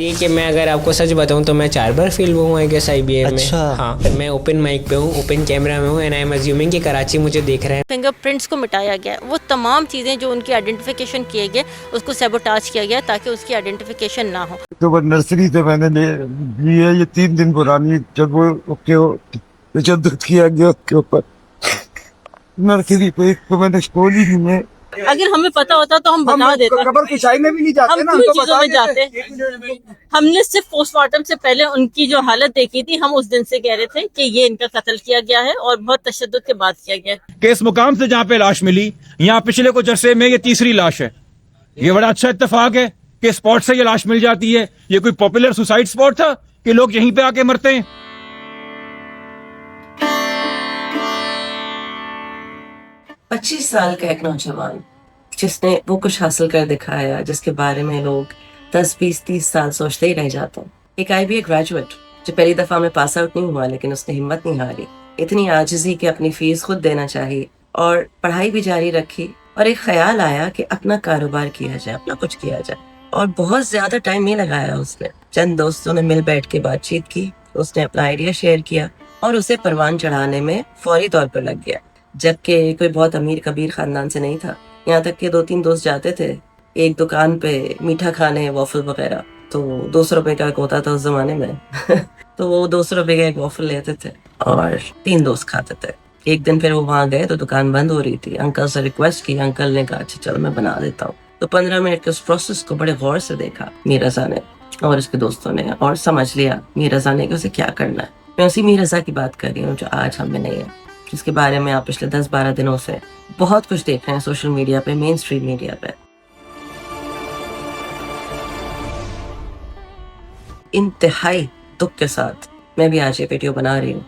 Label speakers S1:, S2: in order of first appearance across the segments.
S1: یہ کہ میں اگر آپ کو سچ بتاؤں تو میں 4 بار فیل ہوا ہوں آئی گیس IBA میں. ہاں میں اوپن مائک پہ ہوں, اوپن کیمرہ میں ہوں, اینڈ آئی ایم اسیومنگ کہ کراچی مجھے دیکھ رہے ہیں.
S2: فنگر پرنٹس کو مٹایا گیا ہے, وہ تمام چیزیں جو ان کی آئیڈینٹیفیکیشن کیے گئے اس کو سیبوٹاج کیا گیا تاکہ اس کی آئیڈینٹیفیکیشن نہ ہو.
S3: تو وہ نرسری سے میں نے لی ہے, یہ 3 دن پرانی, جب وہ تشدد کیا گیا اس کے اوپر نرسری پہ, تو میں نے اسکول ہی نہیں ہے.
S2: اگر ہمیں پتا ہوتا تو ہم بتا دیتے,
S3: قبر کشائی میں بھی نہیں جاتے نا,
S2: ہم کن چیزوں میں جاتے. ہم نے صرف پوسٹ مارٹم سے پہلے ان کی جو حالت دیکھی تھی, ہم اس دن سے کہہ رہے تھے کہ یہ ان کا قتل کیا گیا ہے اور بہت تشدد کے بعد کیا گیا ہے.
S4: کہ اس مقام سے جہاں پہ لاش ملی, یہاں پچھلے کچھ عرصے میں یہ تیسری لاش ہے. یہ بڑا اچھا اتفاق ہے کہ اسپاٹ سے یہ لاش مل جاتی ہے. یہ کوئی پاپولر سوسائڈ اسپاٹ تھا کہ لوگ یہیں پہ آ کے مرتے ہیں؟
S5: 25 سال کا ایک نوجوان جس نے وہ کچھ حاصل کر دکھایا جس کے بارے میں لوگ 10, 20, 30 سال سوچتے ہی رہ جاتے ہیں. ایک IBA گریجویٹ جو پہلی دفعہ میں پاس آؤٹ نہیں ہوا, لیکن اس نے ہمت نہیں ہاری, اتنی عاجزی کہ اپنی فیس خود دینا چاہیے اور پڑھائی بھی جاری رکھی. اور ایک خیال آیا کہ اپنا کاروبار کیا جائے, اپنا کچھ کیا جائے, اور بہت زیادہ ٹائم نہیں لگایا اس نے. چند دوستوں نے مل بیٹھ کے بات چیت کی, اس نے اپنا آئیڈیا شیئر کیا اور اسے پروان چڑھانے میں فوری طور پر لگ گیا. جبکہ کوئی بہت امیر کبیر خاندان سے نہیں تھا, یہاں تک کہ 2-3 دوست جاتے تھے ایک دکان پہ میٹھا کھانے, وافل وغیرہ, تو 200 روپے کا ایک ہوتا تھا اس زمانے میں تو وہ 200 روپے کا ایک وافل لیتے تھے اور 3 دوست کھاتے تھے. ایک دن پھر وہ وہاں گئے تو دکان بند ہو رہی تھی. انکل سے ریکویسٹ کی, انکل نے کہا اچھا چل میں بنا دیتا ہوں. تو 15 منٹ کے اس پروسیس کو بڑے غور سے دیکھا میر رضا نے اور اس کے دوستوں نے, اور سمجھ لیا میر رضا نے کہ اسے کیا کرنا ہے. میں اسی میر رضا کی بات کر رہی ہوں جو آج ہم میں نہیں ہے, جس کے بارے میں آپ پچھلے 10-12 دنوں سے بہت کچھ دیکھ رہے ہیں سوشل میڈیا پہ, مین اسٹریم میڈیا پہ. انتہائی دکھ کے ساتھ میں بھی آج یہ ویڈیو بنا رہی ہوں.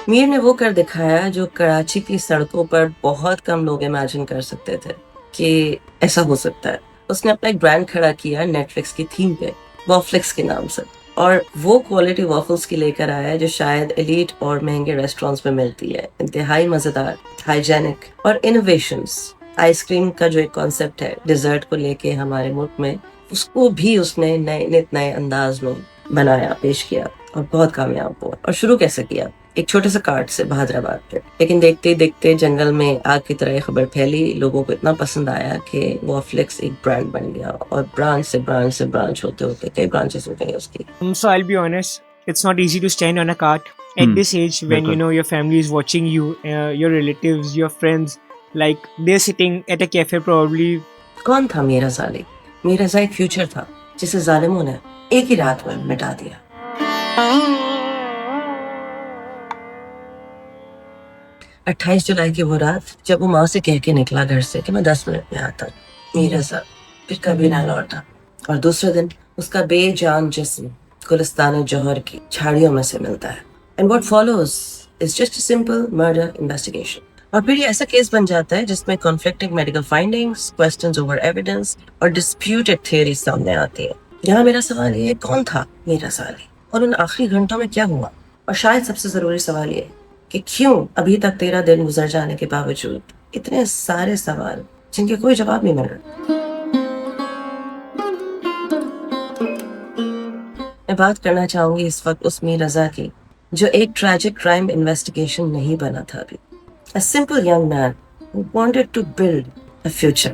S5: میر نے وہ کر دکھایا جو کراچی کی سڑکوں پر بہت کم لوگ امیجن کر سکتے تھے کہ ایسا ہو سکتا ہے. اس نے اپنا ایک برانڈ کھڑا کیا نیٹ فلکس کی تھیم پہ, وافلکس کے نام سے, اور وہ کوالٹی وافلز کی لے کر آیا جو شاید ایلیٹ اور مہنگے ریسٹورینٹس میں ملتی ہے. انتہائی مزیدار, ہائیجینک اور انوویشنز. آئس کریم کا جو ایک کانسیپٹ ہے ڈیزرٹ کو لے کے ہمارے ملک میں, اس کو بھی اس نے نئے انداز میں بنایا, پیش کیا, اور بہت کامیاب ہوا. اور شروع کیسے کیا؟ ایک چھوٹے سے کارٹ سے بہادر آباد پہ, لیکن دیکھتے دیکھتے جنگل میں آگ کی طرح خبر پھیلی. لوگوں کو اتنا پسند آیا کہ وافلکس ایک برانڈ بن گیا, اور برانچ سے برانچ ہوتے ہوتے کئی برانچز ہو گئی اس کی.
S1: So I'll be honest, it's not easy to stand on a cart at this age when you know your family is watching you, your relatives, your friends, like they're sitting at a cafe probably.
S5: کون تھا میر رضا علی؟ میر رضا ایک future تھا جسے ظالموں نے ایک ہی رات میں مٹا دیا. 28 جولائی کی وہ رات جب وہ ماں سے کہہ کے نکلا گھر سے کہ میں 10 منٹ میں آتا ہوں, میر رضا پھر کبھی نہ لوٹا. اور دوسرے دن اس کا بے جان جسم گلستان جوہر کی جھاڑیوں میں سے ملتا ہے. And what follows is just a simple murder investigation. اور پھر یہ ایسا کیس بن جاتا ہے جس میں conflicting medical findings, questions over evidence اور disputed theories سامنے آتی ہیں. یہاں میرا سوال یہ ہے, کون تھا میر رضا علی اور ان آخری گھنٹوں میں کیا ہوا؟ اور شاید سب سے ضروری سوال یہ ہے کہ کیوں ابھی تک 13 دن گزر جانے کے باوجود اتنے سارے سوال جن کے کوئی جواب نہیں مل رہا. میں بات کرنا چاہوں گی اس وقت اس میر رضا کی جو ایک ٹریجک کرائم انویسٹیگیشن نہیں بنا تھا ابھی. A simple young man who wanted to build a future.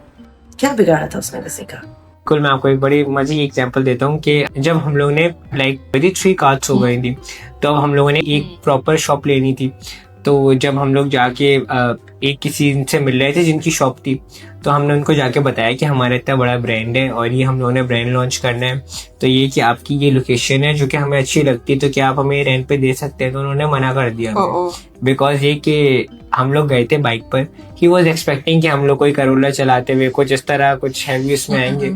S5: کیا بگاڑا تھا اس نے کسی کا؟
S1: کل میں آپ کو ایک بڑی مزے کی ایگزامپل دیتا ہوں کہ جب ہم لوگوں نے لائک 3 کارس ہو گئی تھی, تو ہم لوگوں نے ایک پراپر شاپ لینی تھی. تو جب ہم لوگ جا کے ایک کسی سے مل رہے تھے جن کی شاپ تھی, تو ہم نے ان کو جا کے بتایا کہ ہمارا اتنا بڑا برانڈ ہے اور یہ ہم لوگوں نے برانڈ لانچ کرنا ہے, تو یہ کہ آپ کی یہ لوکیشن ہے جو کہ ہمیں اچھی لگتی ہے, تو کیا آپ ہمیں رینٹ پہ دے سکتے ہیں؟ تو انہوں نے منع کر دیا, بیکاز یہ کہ ہم لوگ گئے تھے bike per. He was expecting کہ ہم لوگ کوئی کرولا چلاتے ہوئے کچھ اس طرح کچھ ہیوی اس میں آئیں گے.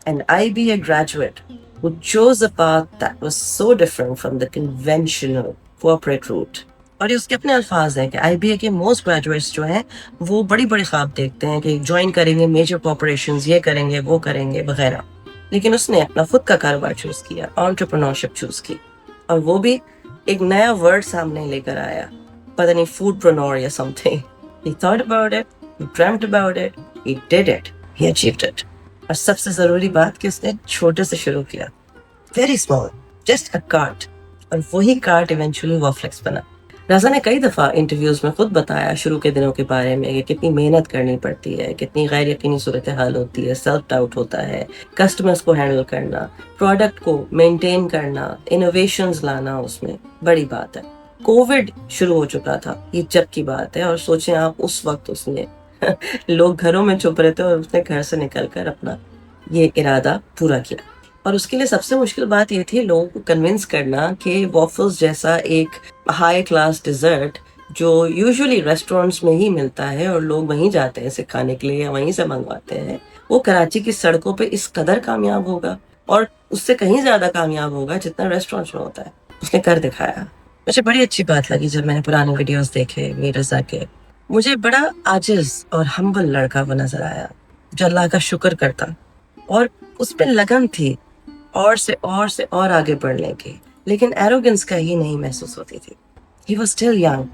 S5: An IBA graduate who chose a path that was so different from the conventional corporate route. اور یہ اس کے اپنے الفاظ ہیں کہ IBA کے موسٹ گریجویٹس جو ہیں وہ بڑی بڑی خواب دیکھتے ہیں کہ جوائن کریں گے میجر کارپوریشنز, یہ کریں گے وہ کریں گے وغیرہ, لیکن اس نے اپنا خود کا کاروبار چوز کیا, انٹرپرنورشپ چوز کی, اور وہ بھی ایک نیا ورڈ سامنے لے کر آیا, پتہ نہیں فوڈ پرنور یا some thing. He thought about it, he dreamt about it, he did it. he achieved it. اور سب سے ضروری بات کہ اس نے چھوٹے سے شروع کیا, very small, just a cart, اور وہی کارٹ ایونچولی وافلیکس بنا. رضا نے کئی دفعہ انٹرویوز میں خود بتایا شروع کے دنوں کے بارے میں کہ کتنی محنت کرنی پڑتی ہے, کتنی غیر یقینی صورتحال ہوتی ہے, سیلف ڈاؤٹ ہوتا ہے, کسٹمرز کو ہینڈل کرنا, پروڈکٹ کو مینٹین کرنا, انوویشنز لانا, اس میں بڑی بات ہے. کووڈ شروع ہو چکا تھا, یہ جب کی بات ہے, اور سوچیں آپ اس وقت اس نے لوگ گھروں میں چھپ رہے تھے اور اس نے گھر سے نکل کر اپنا یہ ارادہ پورا کیا. اور اس کے لیے سب سے مشکل بات یہ تھی لوگوں کو کنونس کرنا کہ وافلز جیسا ایک ہائی کلاس ڈیزرٹ جو یوزولی ریسٹورینٹس میں ہی ملتا ہے اور لوگ وہیں جاتے ہیں اسے کھانے کے لیے یا وہیں سے منگواتے ہیں, وہ کراچی کی سڑکوں پہ اس قدر کامیاب ہوگا اور اس سے کہیں زیادہ کامیاب ہوگا جتنا ریسٹورینٹس میں ہوتا ہے. اس نے کر دکھایا. مجھے بڑی اچھی بات لگی جب میں نے پرانے ویڈیوز دیکھے میر رضا کے. مجھے بڑا عاجز اور ہمبل لڑکا وہ نظر آیا جو اللہ کا شکر کرتا, اور اس پہ لگن تھی اور آگے بڑھنے کی, لیکن ایروگنس کا ہی نہیں محسوس ہوتی تھی. He was still young,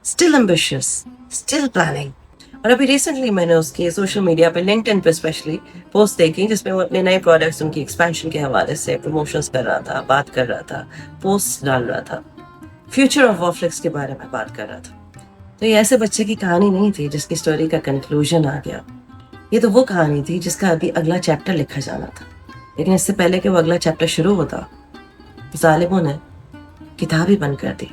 S5: still ambitious, still planning. اور ابھی ریسنٹلی میں نے اس کی سوشل میڈیا پہ لنکڈ ان پہ اسپیشلی پوسٹ دیکھی جس میں وہ اپنے نئے پروڈکٹس ان کی ایکسپینشن کے حوالے سے پروموشنز کر رہا تھا, بات کر رہا تھا, پوسٹ ڈال رہا تھا, فیوچر آف وافلیکس کے بارے میں بات کر رہا تھا. تو یہ ایسے بچے کی کہانی نہیں تھی جس کی اسٹوری کا کنکلوژن آ گیا. یہ تو وہ کہانی تھی جس کا ابھی اگلا چیپٹر لکھا جانا تھا, لیکن اس سے پہلے کہ وہ اگلا چیپٹر شروع ہوتا ظالموں نے کتاب ہی بند کر دی.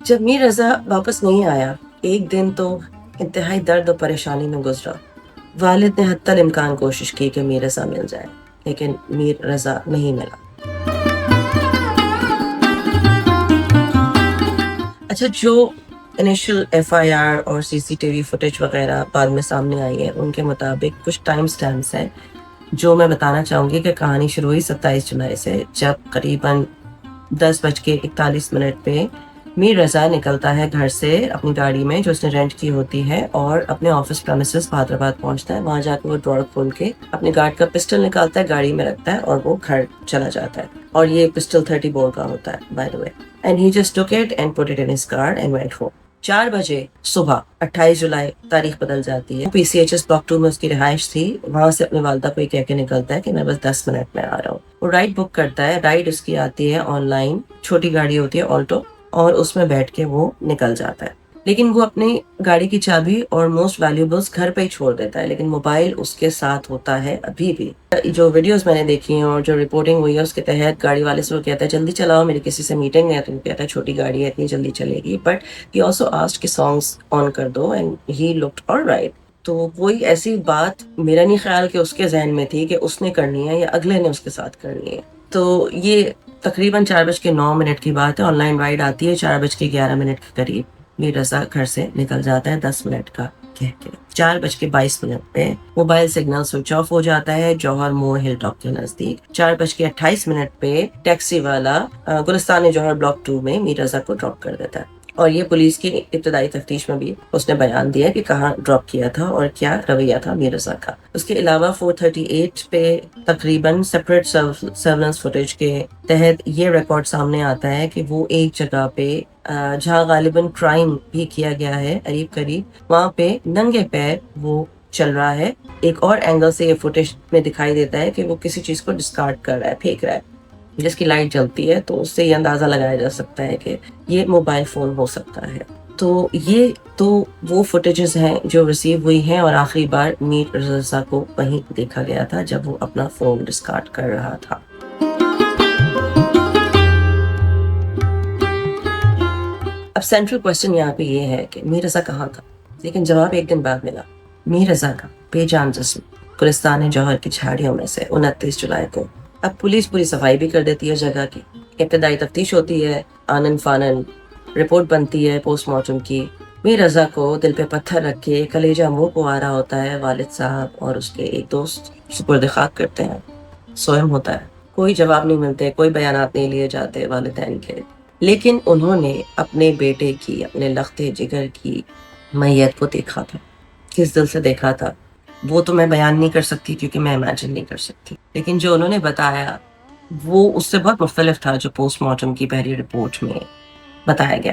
S5: جب میر رضا واپس نہیں آیا, ایک دن تو انتہائی درد و پریشانی میں گزرا. والد نے حتی الامکان کوشش کی کہ میر رضا مل جائے, لیکن میر رضا نہیں ملا. اچھا, جو انیشل FIR اور CCTV فوٹیج وغیرہ بعد میں سامنے آئی ہے, ان کے مطابق کچھ ٹائم سٹیمپس ہیں جو میں بتانا چاہوں گی کہ کہانی شروع ہوئی 27 جولائی سے, جب قریباً 10:41 پہ میر رضا نکلتا ہے گھر سے اپنی گاڑی میں جو اس نے رینٹ کی ہوتی ہے, اور اپنے آفس پریمیسز بہادرآباد پہنچتا ہے. وہاں جا کے وہ ڈراور کھول کے اپنے گارڈ کا پسٹل نکالتا ہے, گاڑی میں رکھتا ہے اور وہ گھر چلا جاتا ہے. اور یہ پسٹل 30 بور کا ہوتا ہے by the way. And he just took it and put it in his car and went home. 4 بجے صبح 28 جولائی تاریخ بدل جاتی ہے. PCHS بلاک 2 میں اس کی رہائش تھی. وہاں سے اپنی والدہ کو یہ کہہ کے نکلتا ہے کہ میں بس 10 منٹ میں آ رہا ہوں. وہ رائڈ بک کرتا ہے. رائڈ اس کی آتی ہے آن لائن, چھوٹی گاڑی ہوتی ہے آلٹو, اور اس میں بیٹھ کے وہ نکل جاتا ہے. لیکن وہ اپنی گاڑی کی چابی اور موسٹ ویلیوبلس گھر پہ ہی چھوڑ دیتا ہے, لیکن موبائل اس کے ساتھ ہوتا ہے ابھی بھی. جو ویڈیوز میں نے دیکھی ہیں اور جو رپورٹنگ ہوئی ہے اس کے تحت گاڑی والے سے وہ کہتا ہے جلدی چلاؤ, میری کسی سے میٹنگ ہے. تو وہ کہتا ہے چھوٹی گاڑی ہے, اتنی جلدی چلے گی. بٹ ہی آلسو آسکڈ کہ سانگس آن کر دو, اینڈ ہی لکڈ آلرائٹ. تو کوئی ایسی بات میرا نہیں خیال کہ اس کے ذہن میں تھی کہ اس نے کرنی ہے یا اگلے نے اس کے ساتھ کرنی ہے. تو یہ تقریباً 4:09 کی بات ہے. آن لائن رائڈ آتی ہے 4:11 کے قریب. میر رضا گھر سے نکل جاتا ہے 10 منٹ کا کہہ کے. 4:22 پہ موبائل سگنل سوئچ آف ہو جاتا ہے جوہر موڑ ہل ٹاپ کے نزدیک. 4:28 پہ ٹیکسی والا گلستان جوہر بلاک 2 میں میر رضا کو ڈراپ کر دیتا ہے. اور یہ پولیس کی ابتدائی تفتیش میں بھی اس نے بیان دیا کہ کہاں ڈراپ کیا تھا اور کیا رویہ تھا میر رضا کا. اس کے علاوہ 4:38 پہ تقریباً سیپریٹ سرولنس فوٹیج کے تحت یہ ریکارڈ سامنے آتا ہے کہ وہ ایک جگہ پہ جہاں غالباً کرائم بھی کیا گیا ہے قریب وہاں پہ ننگے پیر وہ چل رہا ہے. ایک اور اینگل سے یہ فوٹیج میں دکھائی دیتا ہے کہ وہ کسی چیز کو ڈسکارڈ کر رہا ہے, پھینک رہا ہے, جس کی لائٹ جلتی ہے. تو اس سے یہ اندازہ لگایا جا سکتا ہے کہ یہ موبائل فون ہو سکتا ہے. تو یہ تو وہ فوٹیجز ہیں جو ریسیو ہوئی ہیں, اور آخری بار میر رضا کو وہیں دیکھا گیا تھا جب وہ اپنا فون ڈسکارڈ کر رہا تھا. اب سینٹرل کوشچن یہاں پہ یہ ہے کہ میر رضا کہاں تھا, لیکن جواب ایک دن بعد ملا. میر رضا کا بے جان جسم گلستان جوہر کی جھاڑیوں میں سے 29 جولائی کو. اب پولیس پوری صفائی بھی کر دیتی ہے جگہ کی. ابتدائی تفتیش ہوتی ہے, آنن فانن رپورٹ بنتی ہے پوسٹ مارٹم کی. میر رضا کو دل پہ پتھر رکھ کے کلیجہ منہ کو آ رہا ہوتا ہے. والد صاحب اور اس کے ایک دوست سپرد خاک کرتے ہیں. سوئم ہوتا ہے, کوئی جواب نہیں ملتے, کوئی بیانات نہیں لیے جاتے والدین کے. لیکن انہوں نے اپنے بیٹے کی, اپنے لختے جگر کی میت کو دیکھا تھا. کس دل سے دیکھا تھا وہ تو میں بیان نہیں کر سکتی کیونکہ میں امیجن نہیں کر سکتی, لیکن جو انہوں نے بتایا وہ اس سے بہت مختلف تھا جو پوسٹ مارٹم کی پہلی رپورٹ میں بتایا گیا.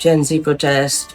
S5: Gen Z protest,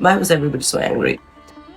S5: why was everybody so angry?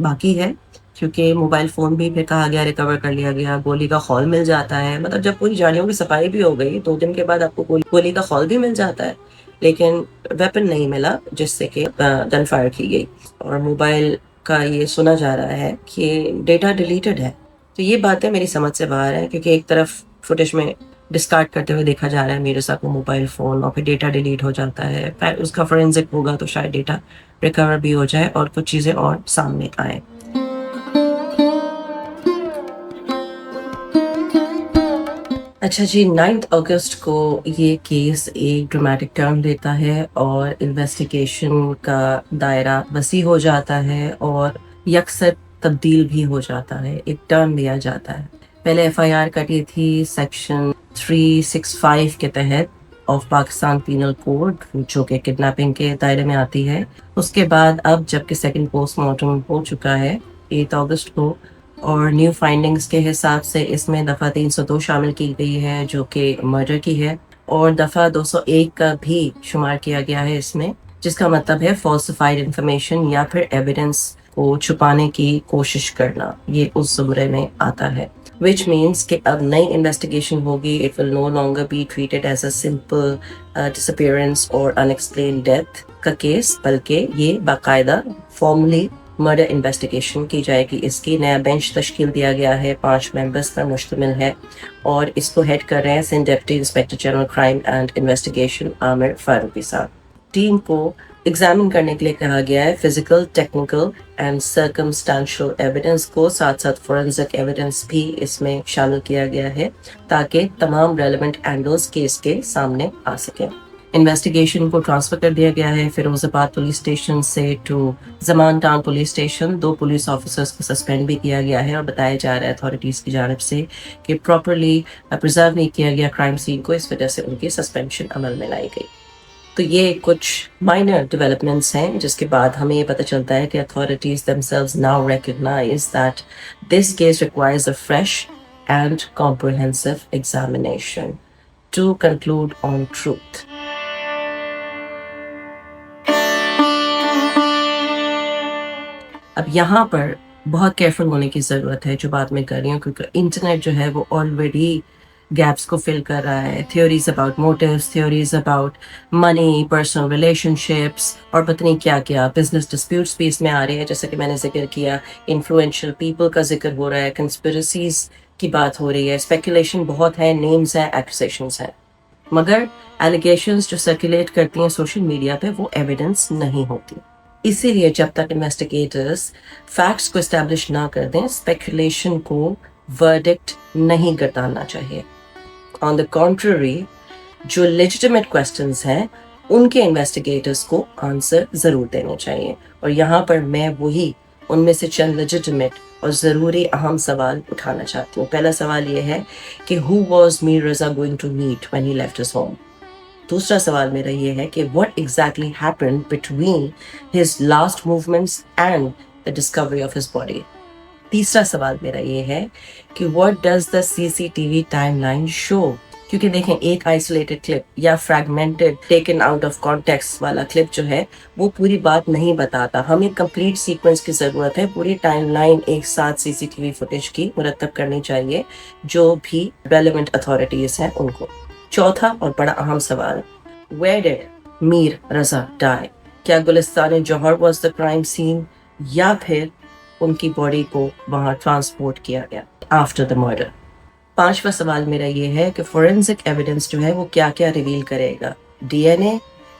S5: باقی ہے کیونکہ موبائل فون بھی پھر کہا گیا ریکور کر لیا گیا, گولی کا خول مل جاتا ہے. مطلب جب پوری جانیوں کی صفائی بھی ہو گئی 2 دن کے بعد آپ کو گولی کا خول بھی مل جاتا ہے, لیکن ویپن نہیں ملا جس سے کہ گن فائر کی گئی. اور موبائل کا یہ سنا جا رہا ہے کہ ڈیٹا ڈیلیٹڈ ہے. تو یہ باتیں میری سمجھ سے باہر ہے, کیونکہ ایک طرف فوٹیج میں ڈسکارڈ کرتے ہوئے دیکھا جا رہا ہے میرزا کو موبائل فون, اور پھر ڈیٹا ڈیلیٹ ہو جاتا ہے. اس کا فورینزک ہوگا تو شاید ڈیٹا ریکور بھی ہو جائے اور کچھ چیزیں اور سامنے آئیں. اچھا جی, 9 اگست کو یہ کیس ایک ڈرامیٹک ٹرن لیتا ہے اور انویسٹیگیشن کا دائرہ وسیع ہو جاتا ہے اور یکسر تبدیل بھی ہو جاتا ہے, ایک ٹرن لیا جاتا ہے. پہلے ایف آئی آر کٹی تھی سیکشن 365 کے تحت آف پاکستان پینل کوڈ, جو کہ کڈنیپنگ کے دائرے میں آتی ہے. اس کے بعد اب جب کہ سیکنڈ پوسٹ مارٹم ہو چکا ہے 8 اگست کو, اور نیو فائنڈنگز کے حساب سے اس میں دفعہ 302 شامل کی گئی ہے جو کہ مرڈر کی ہے, اور دفعہ 201 کا بھی شمار کیا گیا ہے اس میں, جس کا مطلب ہے فالسیفائڈ انفارمیشن یا پھر ایویڈنس کو چھپانے کی کوشش کرنا. یہ اس زمرے میں آتا ہے, which means کہ اب نئی انویسٹیگیشن ہوگی. It will no longer be treated as a simple disappearance or unexplained death کا کیس, بلکہ یہ باقاعدہ فارملی مرڈر انویسٹیگیشن کی جائے گی. اس کی نیا بینچ تشکیل دیا گیا ہے, 5 ممبرس پر مشتمل ہے, اور اس کو ہیڈ کر رہے ہیں Sindh deputy inspector general crime and investigation Amir Farooqui صاحب. ٹیم کو ایگزامن کرنے کے لیے کہا گیا ہے physical, technical and circumstantial evidence کو, ساتھ ساتھ فورینزک ایویڈنس بھی اس میں شامل کیا گیا ہے تاکہ تمام ریلیونٹ اینگلز کیس کے سامنے آ سکیں. انویسٹیگیشن کو ٹرانسفر کر دیا گیا ہے فیروز آباد پولیس اسٹیشن سے to Zaman town police station. 2 police officers کو سسپینڈ بھی کیا گیا ہے, اور بتایا جا رہا ہے اتھارٹیز کی جانب سے کہ پراپرلی پرزرو نہیں کیا گیا کرائم سین کو, اس وجہ سے ان کی سسپینشن عمل میں لائی گئی. تو یہ کچھ مائنر ڈیولپمنٹس ہیں جس کے بعد ہمیں یہ پتہ چلتا ہے کہ authorities themselves now recognize that this case requires a fresh and comprehensive examination to conclude on truth. اب یہاں پر بہت کیئرفل ہونے کی ضرورت ہے جو بات میں کر رہی ہوں, کیونکہ انٹرنیٹ جو ہے وہ آلریڈی گیپس کو فل کر رہا ہے. Theories about motives, theories about money, personal relation ships, اور پتہ نہیں کیا کیا بزنس ڈسپیوٹس بھی اس میں آ رہے ہیں. جیسا کہ میں نے ذکر کیا, انفلوئنشل پیپل کا ذکر ہو رہا ہے, کنسپریسیز کی بات ہو رہی ہے, اسپیکولیشن بہت ہے, نیمز ہیں, ایکوزیشنز ہیں, مگر ایلیگیشنز جو سرکولیٹ کرتی ہیں سوشل میڈیا پہ وہ ایویڈنس نہیں ہوتی. اسی لیے جب تک انویسٹیگیٹرز فیکٹس کو اسٹیبلش نہ کر دیں, اسپیکولیشن کو ورڈکٹ نہیں گرداننا چاہیے. آن دا کانٹرری, جو لیجیٹیمیٹ کویسچنز ہیں ان کے انویسٹیگیٹرز کو آنسر ضرور دینے چاہیے. اور یہاں پر میں وہی ان میں سے چند لیجیٹیمیٹ اور ضروری اہم سوال اٹھانا چاہتی ہوں. پہلا سوال یہ ہے کہ who was Mir Raza going to meet when he left his home. دوسرا سوال میرا یہ ہے کہ what exactly happened between his last movements and the discovery of his body. تیسرا سوال میرا یہ ہے کہ what does the CCTV timeline show. کیونکہ دیکھیں ایک آئسولیٹڈ کلپ یا fragmented taken out of context والا کلپ جو ہے وہ پوری بات نہیں بتاتا. ہمیں کمپلیٹ سیکوینس کی ضرورت ہے, پوری ٹائم لائن ایک ساتھ CCTV فوٹیج کی مرتب کرنی چاہیے جو بھی ریلیونٹ اتھارٹیز ہیں ان کو. چوتھا اور بڑا اہم سوال, where did Mir Raza die. کیا گلستان جوہر was the crime scene یا پھر ان کی باڈی کو وہاں ٹرانسپورٹ کیا گیا آفٹر دا مرڈر. پانچواں سوال میرا یہ ہے کہ فورینزک ایویڈنس جو ہے وہ کیا کیا ریویل کرے گا. D N A,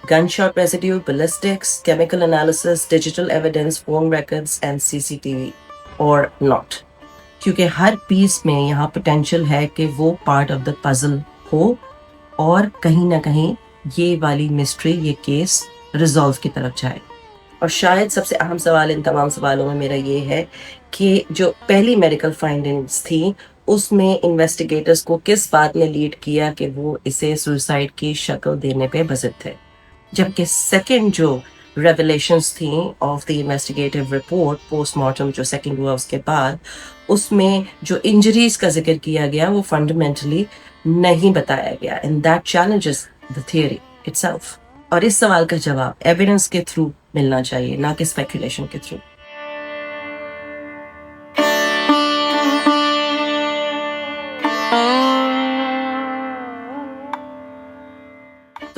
S5: gun shot residue, ballistics, chemical analysis, digital evidence, phone records and CCTV اور ناٹ. کیونکہ ہر پیس میں یہاں پوٹینشیل ہے کہ وہ پارٹ آف دا پزل ہو اور کہیں نہ کہیں یہ والی مسٹری, یہ کیس ریزالو کی طرف جائے. اور شاید سب سے اہم سوال ان تمام سوالوں میں میرا یہ ہے کہ جو پہلی میڈیکل فائنڈنگز تھیں اس میں انویسٹیگیٹرز کو کس بات نے لیڈ کیا کہ وہ اسے سوسائڈ کی شکل دینے پہ بضد تھے, جبکہ سیکنڈ جو ریویلیشنز تھیں of the investigative report post mortem جو سیکنڈ ہوا اس کے بعد, اس میں جو انجریز کا ذکر کیا گیا وہ فنڈامنٹلی نہیں بتایا گیا, and that challenges the theory itself. اور اس سوال کا جواب ایویڈنس کے تھرو ملنا چاہیے, نہ کہ اسپیکولیشن کے through.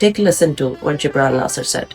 S5: Take a listen to what Jibran Nasir said.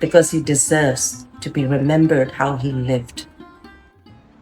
S5: because he deserves to be remembered how he lived.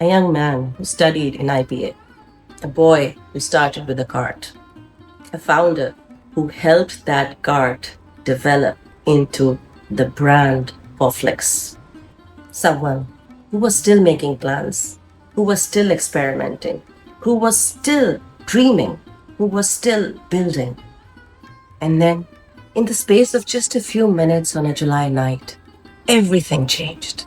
S5: A young man who studied in IPA, a boy who started with a cart, a founder who helped that cart develop into the brand Poflex, someone who was still making plans, who was still experimenting, who was still dreaming, who was still building. And then, in the space of just a few minutes on a July night, everything changed.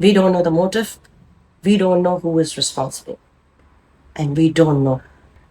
S5: We don't know the motive, we don't know who is responsible, and we don't know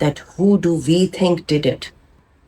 S5: that who do we think did it,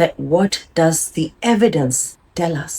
S5: that what does the evidence tell us।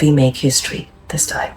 S5: we make history this time.